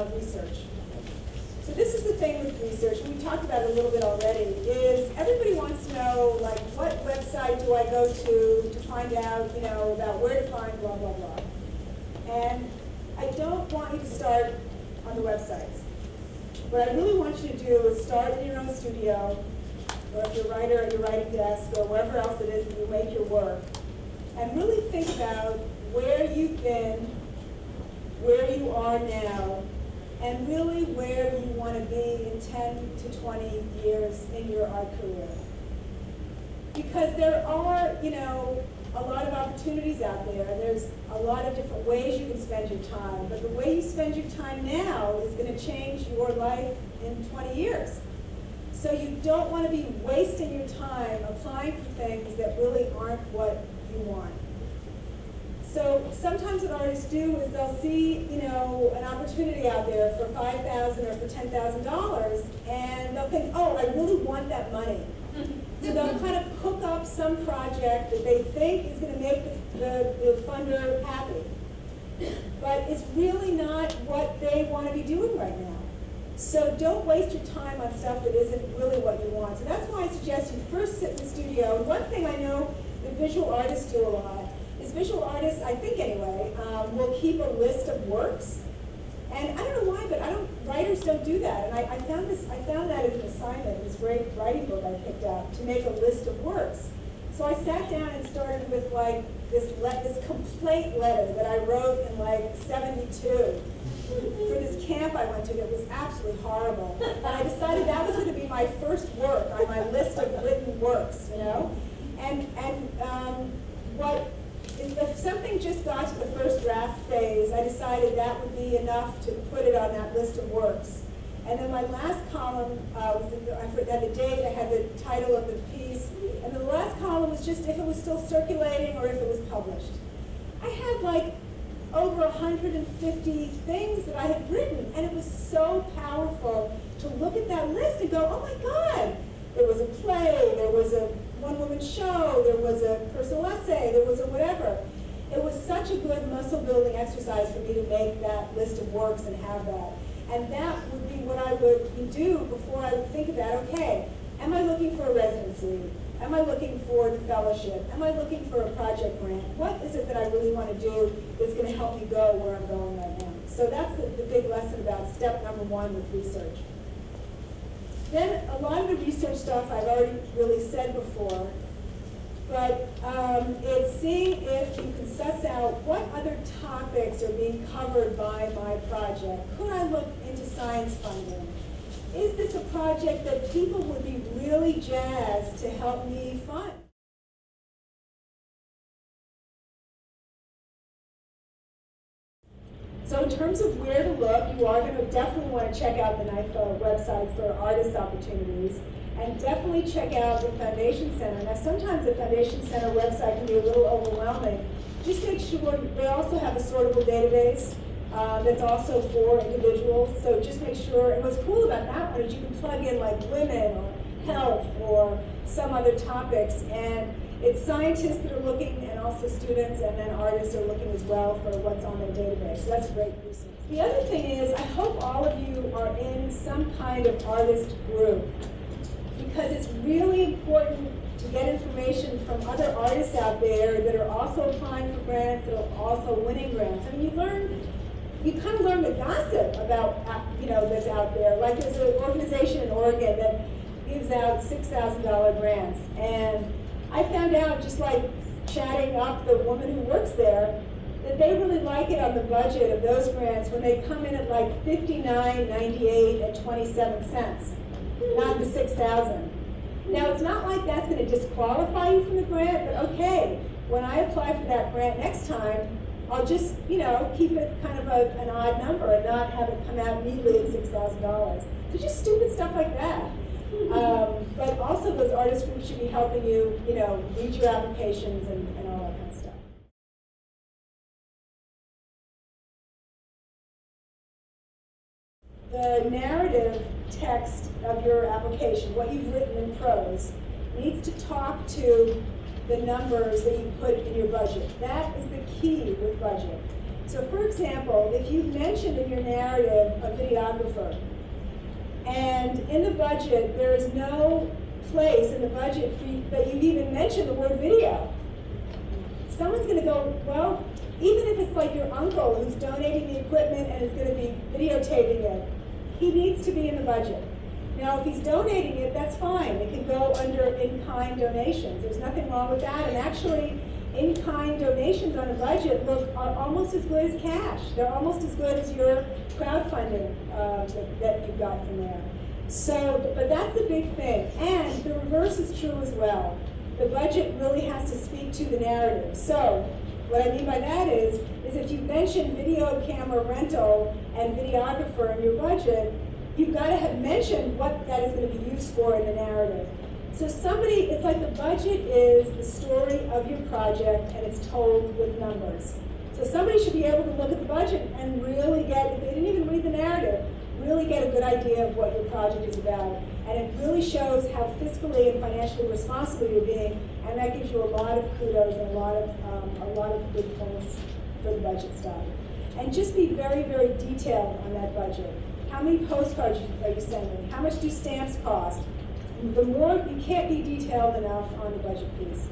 research. So this is the thing with research, and we talked about it a little bit already, is everybody wants to know, like, what website do I go to find out, you know, about where to find blah, blah, blah. And I don't want you to start on the websites. What I really want you to do is start in your own studio, or if you're a writer at your writing desk, or wherever else it is that you make your work, and really think about where you've been, where you are now, and really where you want to be in 10 to 20 years in your art career. Because there are, you know, a lot of opportunities out there. There's a lot of different ways you can spend your time, but the way you spend your time now is going to change your life in 20 years. So you don't want to be wasting your time applying for things that really aren't what you want. So sometimes what artists do is they'll see, you know, an opportunity out there for $5,000 or for $10,000, and they'll think, oh, I really want that money. So they'll kind of cook up some project that they think is going to make the funder happy. But it's really not what they want to be doing right now. So don't waste your time on stuff that isn't really what you want. So that's why I suggest you first sit in the studio. And one thing I know that visual artists do a lot is visual artists, I think anyway, will keep a list of works. And I don't know why, but writers don't do that. And I found that as an assignment in this great writing book I picked up, to make a list of works. So I sat down and started with like this complaint letter that I wrote in like '72 for this camp I went to that was absolutely horrible. And I decided that was going to be my first work on my list of written works, you know? If something just got to the first draft phase, I decided that would be enough to put it on that list of works. And then my last column was, I had the date, I had the title of the piece, and the last column was just if it was still circulating or if it was published. I had like over 150 things that I had written, and it was so powerful to look at that list and go, oh my God, there was a play, there was a one-woman show, there was a personal essay, there was a whatever. It was such a good muscle-building exercise for me to make that list of works and have that. And that would be what I would do before I would think about, okay, am I looking for a residency? Am I looking for the fellowship? Am I looking for a project grant? What is it that I really want to do that's going to help me go where I'm going right now? So that's the big lesson about step number one with research. Then a lot of the research stuff I've already really said before, but it's seeing if you can suss out what other topics are being covered by my project. Could I look into science funding? Is this a project that people would be really jazzed to help me fund? So in terms of where to look, you are going to definitely want to check out the NIFA website for artist opportunities, and definitely check out the Foundation Center. Now sometimes the Foundation Center website can be a little overwhelming. Just make sure, they also have a sortable database that's also for individuals, so just make sure, and what's cool about that one is you can plug in like women or health or some other topics, and it's scientists that are looking, and also students, and then artists are looking as well for what's on their database. So that's great research. The other thing is, I hope all of you are in some kind of artist group, because it's really important to get information from other artists out there that are also applying for grants, that are also winning grants. I mean, you kind of learn the gossip about, that's out there. Like there's an organization in Oregon that gives out $6,000 grants, and I found out, just like chatting up the woman who works there, that they really like it on the budget of those grants when they come in at like $59.98 and 27 cents, not the $6,000. Now it's not like that's going to disqualify you from the grant, but okay, when I apply for that grant next time, I'll just, keep it kind of an odd number and not have it come out immediately at $6,000. So just stupid stuff like that. But also those artist groups should be helping you, read your applications and all that kind of stuff. The narrative text of your application, what you've written in prose, needs to talk to the numbers that you put in your budget. That is the key with budget. So for example, if you've mentioned in your narrative a videographer, and in the budget, there is no place in the budget for you, that you've even mentioned the word video, someone's going to go, well, even if it's like your uncle who's donating the equipment and is going to be videotaping it, he needs to be in the budget. Now, if he's donating it, that's fine. It can go under in-kind donations. There's nothing wrong with that. And actually, in-kind donations on a budget are almost as good as cash. They're almost as good as your crowdfunding that you got from there. So, but that's the big thing. And the reverse is true as well. The budget really has to speak to the narrative. So, what I mean by that is if you mention video camera rental and videographer in your budget, you've got to have mentioned what that is going to be used for in the narrative. So it's like the budget is the story of your project and it's told with numbers. So somebody should be able to look at the budget and really get, if they didn't even read the narrative, really get a good idea of what your project is about. And it really shows how fiscally and financially responsible you're being, and that gives you a lot of kudos and a lot of good points for the budget stuff. And just be very, very detailed on that budget. How many postcards are you sending? How much do stamps cost? The more, you can't be detailed enough on the budget piece.